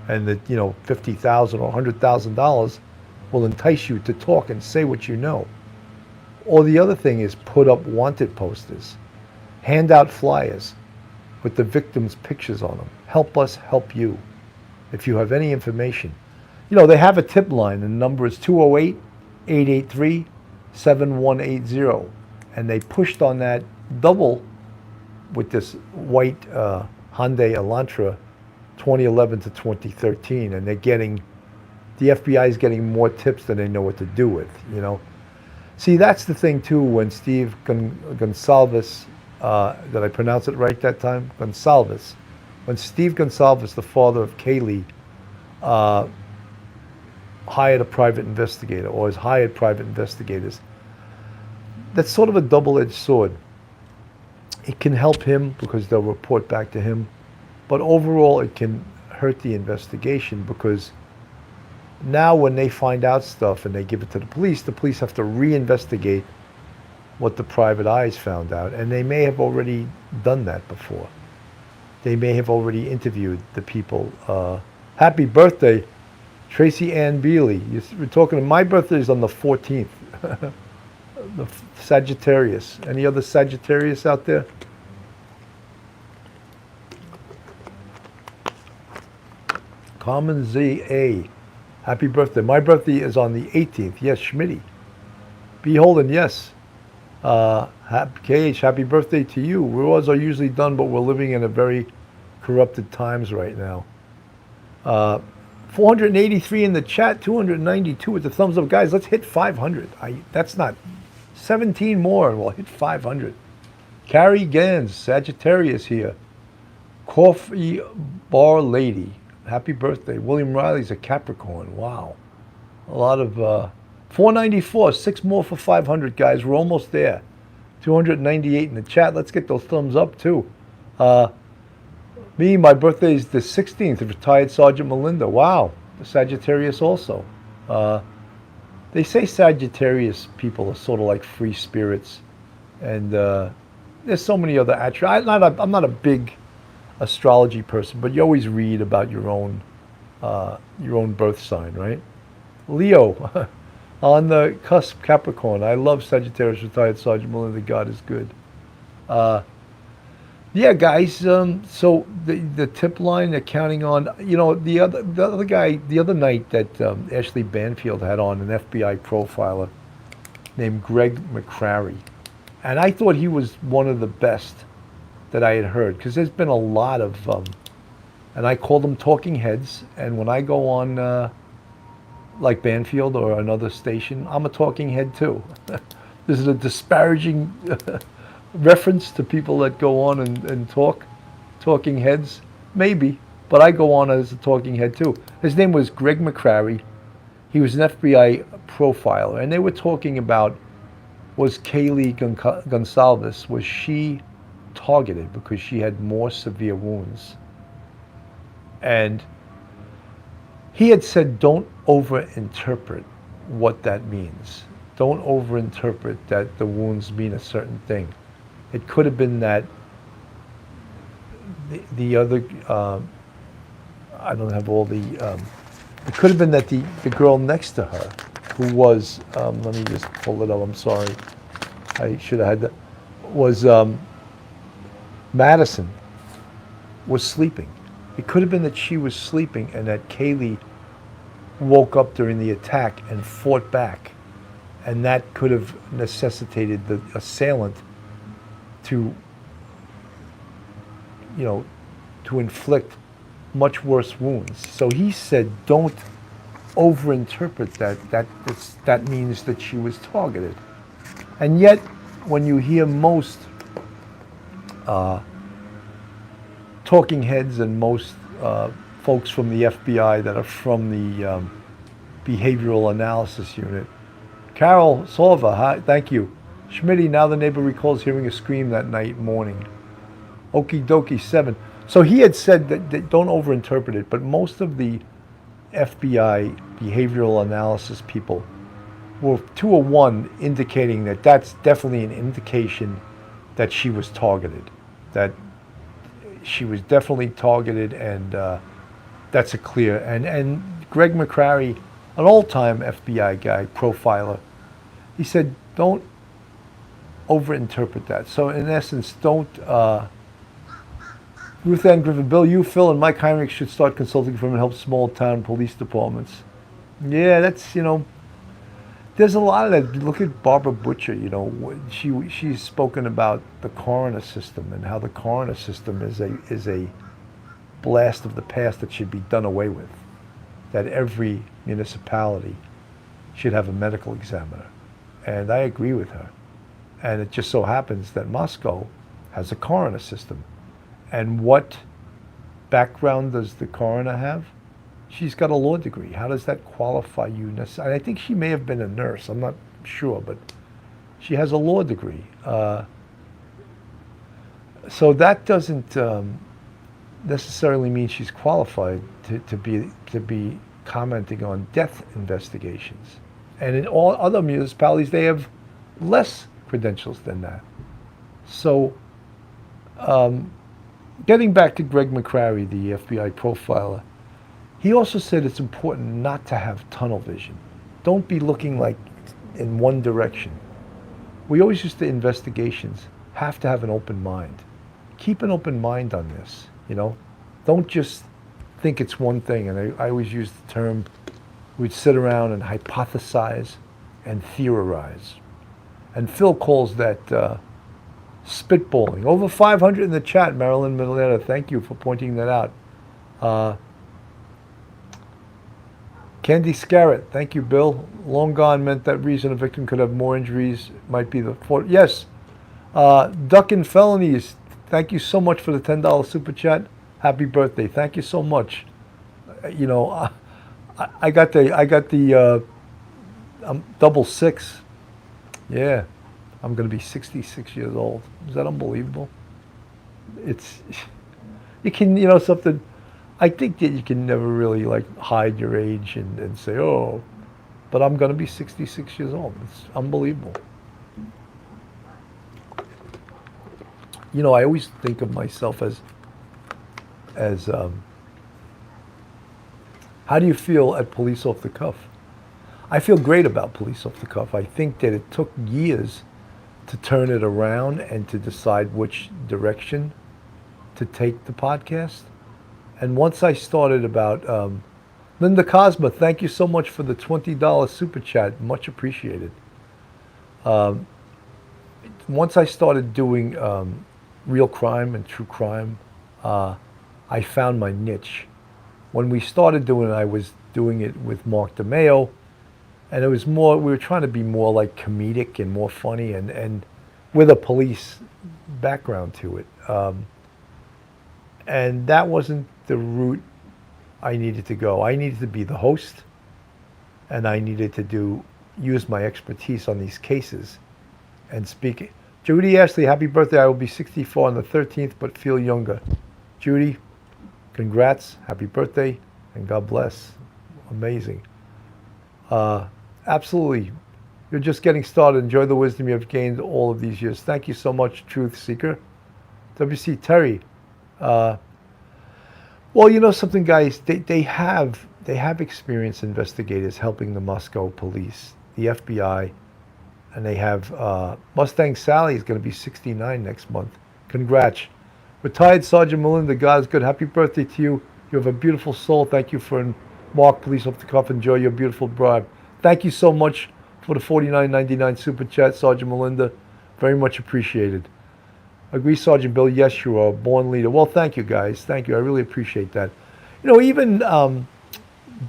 and that $50,000 or $100,000 will entice you to talk and say what you know. Or the other thing is put up wanted posters, hand out flyers with the victims' pictures on them. Help us help you. If you have any information, they have a tip line, and the number is 208-883-7180, and they pushed on that double with this white Hyundai Elantra 2011 to 2013, and the FBI is getting more tips than they know what to do with, See, that's the thing too, when Steve Gonsalves, did I pronounce it right that time? Gonsalves. When Steve Gonsalves, the father of Kaylee, hired a private investigator, or has hired private investigators, that's sort of a double-edged sword. It can help him because they'll report back to him, but overall it can hurt the investigation because now when they find out stuff and they give it to the police have to reinvestigate what the private eyes found out, and they may have already done that before. They may have already interviewed the people. Happy birthday, Tracy Ann Bealey. We're talking, my birthday is on the 14th. The Sagittarius. Any other Sagittarius out there? Common ZA. Happy birthday. My birthday is on the 18th. Yes, Schmitty. Beholden, yes. KH, happy birthday to you. Wars are usually done, but we're living in a very corrupted times right now. 483 in the chat, 292 with the thumbs up. Guys, let's hit 500. That's not 17 more and we'll hit 500. Carrie Gans, Sagittarius here. Coffee Bar Lady, happy birthday. William Riley's a Capricorn. Wow. A lot of 494, six more for 500, guys. We're almost there. 298 in the chat. Let's get those thumbs up too. My birthday is the 16th. Retired Sergeant Melinda. Wow, the Sagittarius also. They say Sagittarius people are sort of like free spirits, and there's so many other attributes. I'm not a big astrology person, but you always read about your own birth sign, right? Leo, on the cusp, Capricorn. I love Sagittarius, retired Sergeant Melinda. God is good. Yeah, guys. So the tip line they're counting on. The other guy the other night that Ashley Banfield had on, an FBI profiler named Greg McCrary, and I thought he was one of the best that I had heard, because there's been a lot of, and I call them talking heads. And when I go on like Banfield or another station, I'm a talking head too. This is a disparaging reference to people that go on and talking heads, maybe, but I go on as a talking head too. His name was Greg McCrary. He was an FBI profiler, and they were talking about, was Kaylee Gonsalves, was she targeted because she had more severe wounds? And he had said, don't overinterpret what that means. Don't overinterpret that the wounds mean a certain thing. It could have been that the other, I don't have all the, it could have been that the girl next to her, who was, let me just pull it up, I'm sorry. I should have had that, was Madison, was sleeping. It could have been that she was sleeping and that Kaylee woke up during the attack and fought back. And that could have necessitated the assailant to inflict much worse wounds. So he said, don't overinterpret that. That means that she was targeted. And yet, when you hear most talking heads and most folks from the FBI that are from the behavioral analysis unit, Carol Salva, hi, thank you. Schmitty, now the neighbor recalls hearing a scream that night morning. Okie dokie 7. So he had said that don't overinterpret it, but most of the FBI behavioral analysis people were 2 or 1 indicating that that's definitely an indication that she was targeted. That she was definitely targeted, and that's a clear. And Greg McCrary, an old-time FBI guy, profiler, he said, don't overinterpret that. So in essence, don't, Ruth Ann Griffin, Bill, you, Phil, and Mike Heinrich should start consulting from and help small-town police departments. Yeah, that's, there's a lot of that. Look at Barbara Butcher, she's spoken about the coroner system and how the coroner system is a blast of the past that should be done away with. That every municipality should have a medical examiner. And I agree with her. And it just so happens that Moscow has a coroner system. And what background does the coroner have? She's got a law degree. How does that qualify you? I think she may have been a nurse. I'm not sure, but she has a law degree. So that doesn't necessarily mean she's qualified to be commenting on death investigations. And in all other municipalities, they have less credentials than that. So, getting back to Greg McCrary, the FBI profiler, he also said it's important not to have tunnel vision. Don't be looking like in one direction. We always used to investigations have to have an open mind. Keep an open mind on this, Don't just think it's one thing. And I always use the term, we'd sit around and hypothesize and theorize. And Phil calls that spitballing. Over 500 in the chat, Marilyn Milletta. Thank you for pointing that out. Candy Scarrett, thank you, Bill. Long gone meant that reason a victim could have more injuries might be the fault. Yes, Duck and Felonies, thank you so much for the $10 super chat. Happy birthday! Thank you so much. You know, I got the double six. Yeah, I'm gonna be 66 years old. Is that unbelievable? It's you can something. I think that you can never really like hide your age and say, oh, but I'm gonna be 66 years old. It's unbelievable. I always think of myself as how do you feel at Police Off the Cuff? I feel great about Police Off the Cuff. I think that it took years to turn it around and to decide which direction to take the podcast. And once I started about Linda Cosma, thank you so much for the $20 super chat. Much appreciated. Once I started doing real crime and true crime, I found my niche. When we started doing it, I was doing it with Mark DeMeo, and it was more, we were trying to be more like comedic and more funny and with a police background to it. And that wasn't the route I needed to go. I needed to be the host, and I needed to use my expertise on these cases and speak. Judy Ashley, happy birthday. I will be 64 on the 13th, but feel younger. Judy, congrats, happy birthday, and God bless. Amazing. Absolutely. You're just getting started. Enjoy the wisdom you have gained all of these years. Thank you so much, Truth Seeker. WC Terry. Well, you know something, guys? They have experienced investigators helping the Moscow police, the FBI, and they have Mustang Sally is going to be 69 next month. Congrats. Retired Sergeant Melinda, God's good. Happy birthday to you. You have a beautiful soul. Thank you for Mark, Police Off the Cuff. Enjoy your beautiful bride. Thank you so much for the $49.99 super chat, Sergeant Melinda. Very much appreciated. Agree, Sergeant Bill. Yes, you are a born leader. Well, thank you, guys. Thank you. I really appreciate that. Even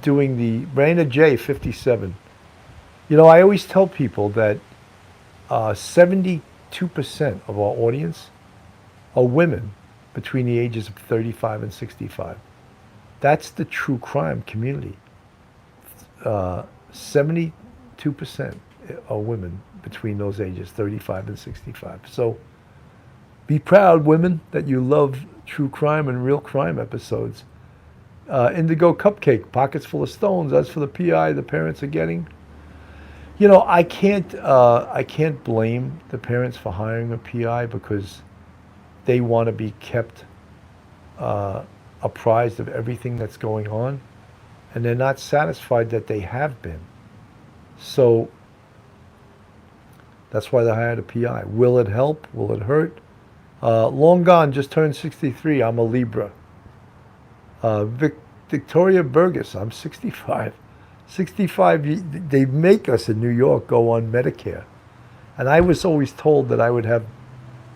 doing the Raina J 57. I always tell people that 72% of our audience are women between the ages of 35 and 65. That's the true crime community. 72% are women between those ages, 35 and 65. So be proud, women, that you love true crime and real crime episodes. Indigo Cupcake, pockets full of stones. As for the PI the parents are getting, I can't blame the parents for hiring a PI because they want to be kept apprised of everything that's going on, and they're not satisfied that they have been. So that's why they hired a PI. Will it help? Will it hurt? Long gone, just turned 63. I'm a Libra. Victoria Burgess, I'm 65. 65, they make us in New York go on Medicare. And I was always told that I would have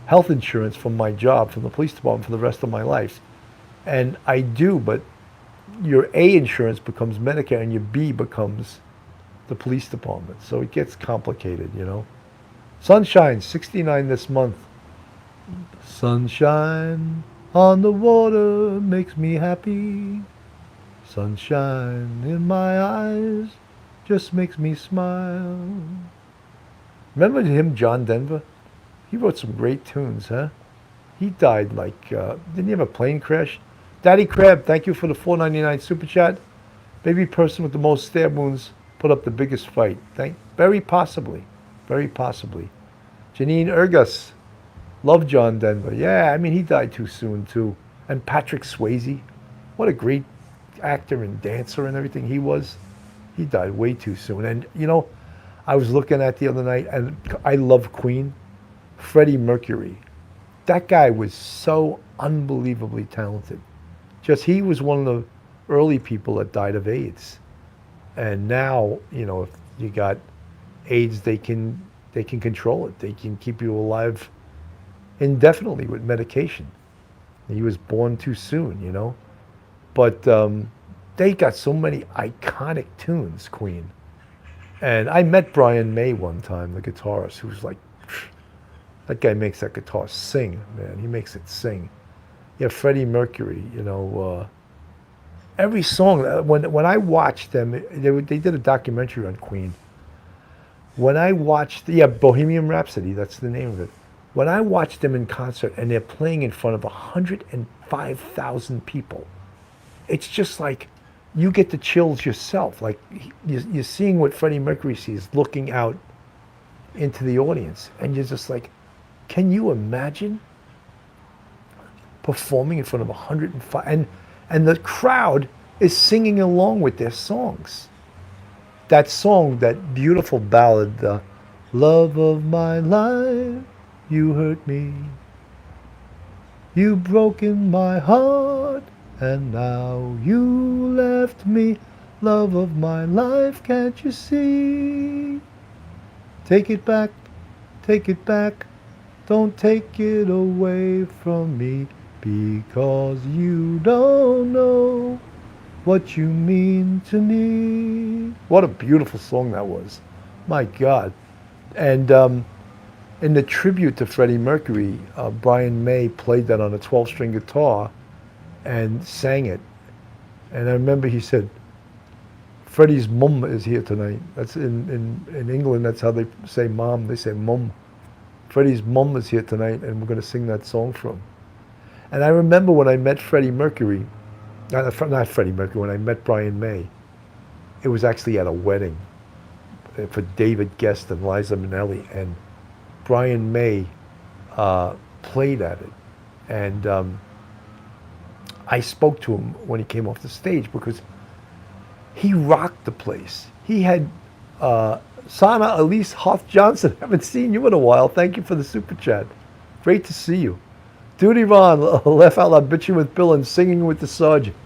health insurance from my job, from the police department, for the rest of my life. And I do, but your A insurance becomes Medicare and your B becomes the police department. So it gets complicated, Sunshine, 69 this month. Sunshine on the water makes me happy. Sunshine in my eyes just makes me smile. Remember him, John Denver? He wrote some great tunes, huh? He died didn't he have a plane crash? Daddy Crab, thank you for the $4.99 super chat. Maybe person with the most stab wounds put up the biggest fight. Very possibly. Very possibly. Janine Ergus. Love John Denver. Yeah, he died too soon, too. And Patrick Swayze. What a great actor and dancer and everything he was. He died way too soon. And, I was looking at the other night, and I love Queen. Freddie Mercury. That guy was so unbelievably talented. He was one of the early people that died of AIDS. And now, if you got AIDS, they can control it. They can keep you alive indefinitely with medication. He was born too soon, But they got so many iconic tunes, Queen. And I met Brian May one time, the guitarist, who was That guy makes that guitar sing, man. He makes it sing. Yeah, Freddie Mercury, every song. When I watched them, they did a documentary on Queen. When I watched, yeah, Bohemian Rhapsody, that's the name of it. When I watched them in concert and they're playing in front of 105,000 people, it's just like you get the chills yourself. Like you're seeing what Freddie Mercury sees looking out into the audience. And you're just like, can you imagine performing in front of 105? And the crowd is singing along with their songs. That song, that beautiful ballad, the love of my life, you hurt me. You've broken my heart, and now you left me. Love of my life, can't you see? Take it back, take it back. Don't take it away from me, because you don't know what you mean to me. What a beautiful song that was. My God. And in the tribute to Freddie Mercury, Brian May played that on a 12-string guitar and sang it. And I remember he said, Freddie's mum is here tonight. That's in England, that's how they say mom. They say mum. Freddie's mum is here tonight, and we're going to sing that song for him. And I remember when I met Freddie Mercury, not Freddie Mercury, when I met Brian May, it was actually at a wedding for David Guest and Liza Minnelli, and Brian May played at it. And I spoke to him when he came off the stage because he rocked the place. He had Sana Elise Hoth Johnson. Haven't seen you in a while. Thank you for the super chat. Great to see you. Duty Ron, laugh out loud, bitching with Bill and singing with the sergeant.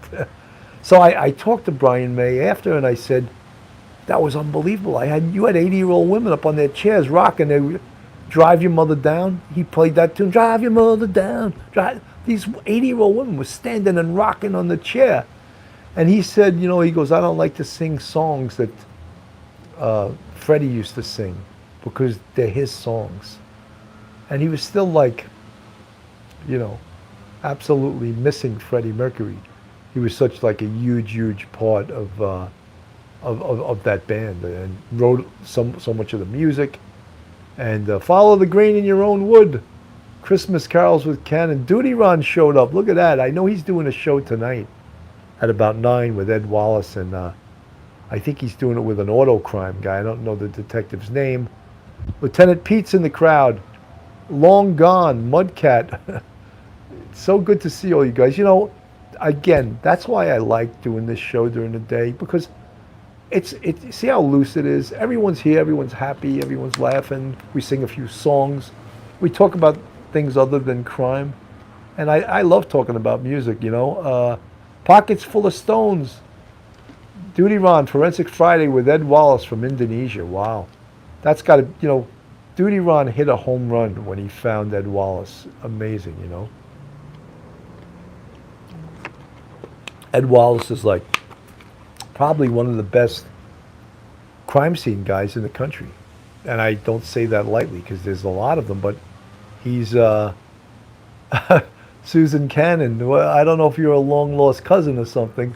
So I talked to Brian May after, and I said, that was unbelievable. You had 80-year-old women up on their chairs rocking. They would Drive Your Mother Down. He played that tune. Drive your mother down. These 80-year-old women were standing and rocking on the chair. And he said, he goes, I don't like to sing songs that Freddie used to sing because they're his songs. And he was still like, absolutely missing Freddie Mercury. He was such like a huge, huge part of that band, and wrote so much of the music. And Follow the Grain in Your Own Wood, Christmas Carols with Cannon. Duty Ron showed up. Look at that. I know he's doing a show tonight at about 9 with Ed Wallace, and I think he's doing it with an auto crime guy. I don't know the detective's name. Lieutenant Pete's in the crowd. Long Gone, Mudcat. It's so good to see all you guys. Again, that's why I like doing this show during the day, because see how loose it is. Everyone's here, everyone's happy, everyone's laughing. We sing a few songs. We talk about things other than crime. And I love talking about music, Pockets Full of Stones. Duty Ron, Forensic Friday with Ed Wallace from Indonesia. Wow. That's got to, Duty Ron hit a home run when he found Ed Wallace. Amazing, Ed Wallace is like probably one of the best crime scene guys in the country. And I don't say that lightly because there's a lot of them, but he's Susan Cannon. Well, I don't know if you're a long lost cousin or something.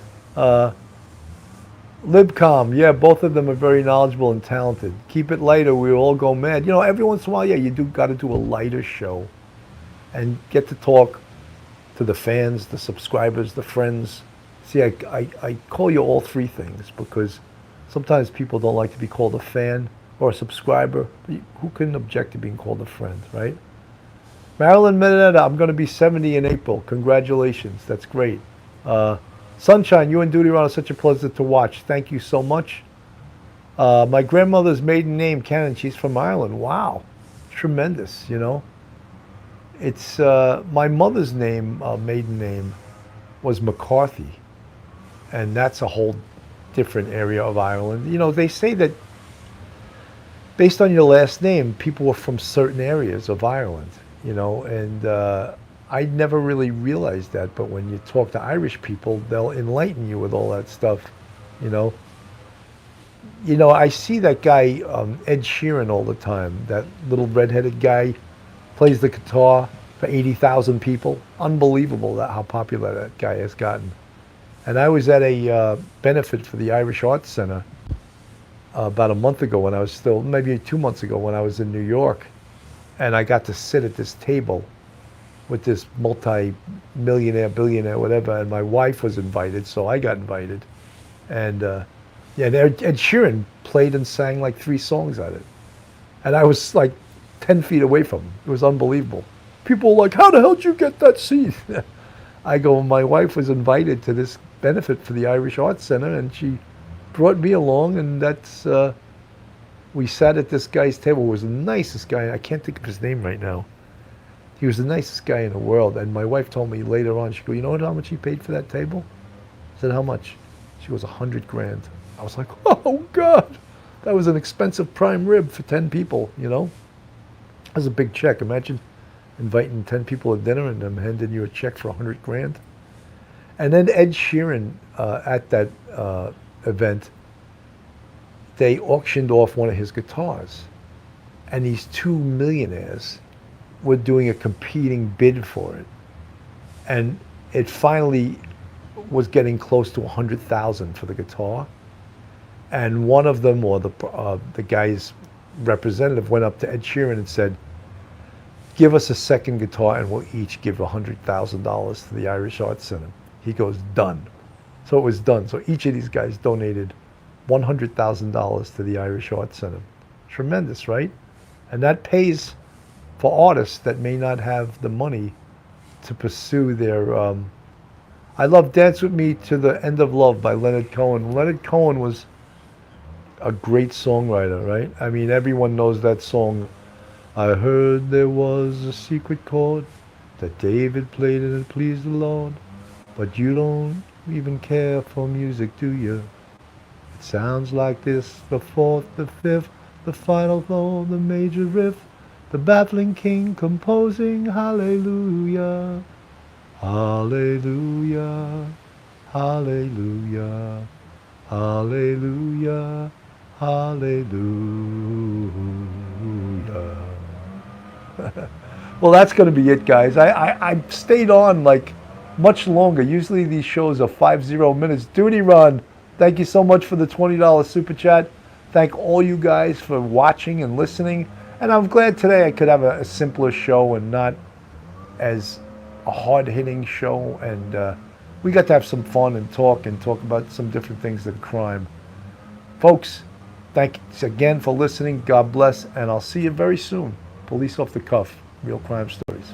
Libcom, yeah, both of them are very knowledgeable and talented. Keep it lighter, we all go mad. Every once in a while, yeah, you got to do a lighter show and get to talk to the fans, the subscribers, the friends. See, I call you all three things because sometimes people don't like to be called a fan or a subscriber. Who can object to being called a friend, right? Marilyn Minetta, I'm going to be 70 in April. Congratulations. That's great. Sunshine, you and Duty Ron are such a pleasure to watch. Thank you so much. My grandmother's maiden name, Cannon, she's from Ireland. Wow. Tremendous, It's my mother's name, maiden name, was McCarthy. And that's a whole different area of Ireland. They say that based on your last name, people are from certain areas of Ireland, and I never really realized that. But when you talk to Irish people, they'll enlighten you with all that stuff, I see that guy, Ed Sheeran, all the time, that little redheaded guy plays the guitar for 80,000 people. Unbelievable that how popular that guy has gotten. And I was at a benefit for the Irish Arts Center about a month ago when I was still, maybe 2 months ago when I was in New York. And I got to sit at this table with this multi-millionaire, billionaire, whatever, and my wife was invited, so I got invited. And yeah, Ed Sheeran played and sang like 3 songs at it. And I was like 10 feet away from him. It was unbelievable. People were like, how the hell did you get that seat? I go, my wife was invited to this benefit for the Irish Arts Center, and she brought me along, and that's, we sat at this guy's table. He was the nicest guy. I can't think of his name right now. He was the nicest guy in the world. And my wife told me later on, she goes, you know how much he paid for that table? I said, how much? She goes, 100 grand. I was like, oh God, that was an expensive prime rib for 10 people, you know? That was a big check. Imagine inviting 10 people to dinner and them handing you a check for 100 grand. And then Ed Sheeran, at that event, they auctioned off one of his guitars. And these 2 millionaires were doing a competing bid for it. And it finally was getting close to 100,000 for the guitar. And one of them, or the guy's representative, went up to Ed Sheeran and said, give us a second guitar and we'll each give $100,000 to the Irish Arts Center. He goes, done. So it was done. So each of these guys donated $100,000 to the Irish Arts Center. Tremendous, right? And that pays for artists that may not have the money to pursue their... I love Dance With Me to the End of Love by Leonard Cohen. Leonard Cohen was a great songwriter, right? I mean, everyone knows that song. I heard there was a secret chord that David played and it pleased the Lord. But you don't even care for music, do you? It sounds like this, the fourth, the fifth, the final flow, the major riff, the baffling king composing hallelujah, hallelujah, hallelujah, hallelujah, hallelujah. Well, that's going to be it, guys. I stayed on like much longer. Usually these shows are 50 minutes. Duty Ron, thank you so much for the $20 super chat. Thank all you guys for watching and listening. And I'm glad today I could have a simpler show and not as a hard-hitting show. And we got to have some fun and talk about some different things than crime. Folks, thanks again for listening. God bless. And I'll see you very soon. Police Off the Cuff, Real Crime Stories.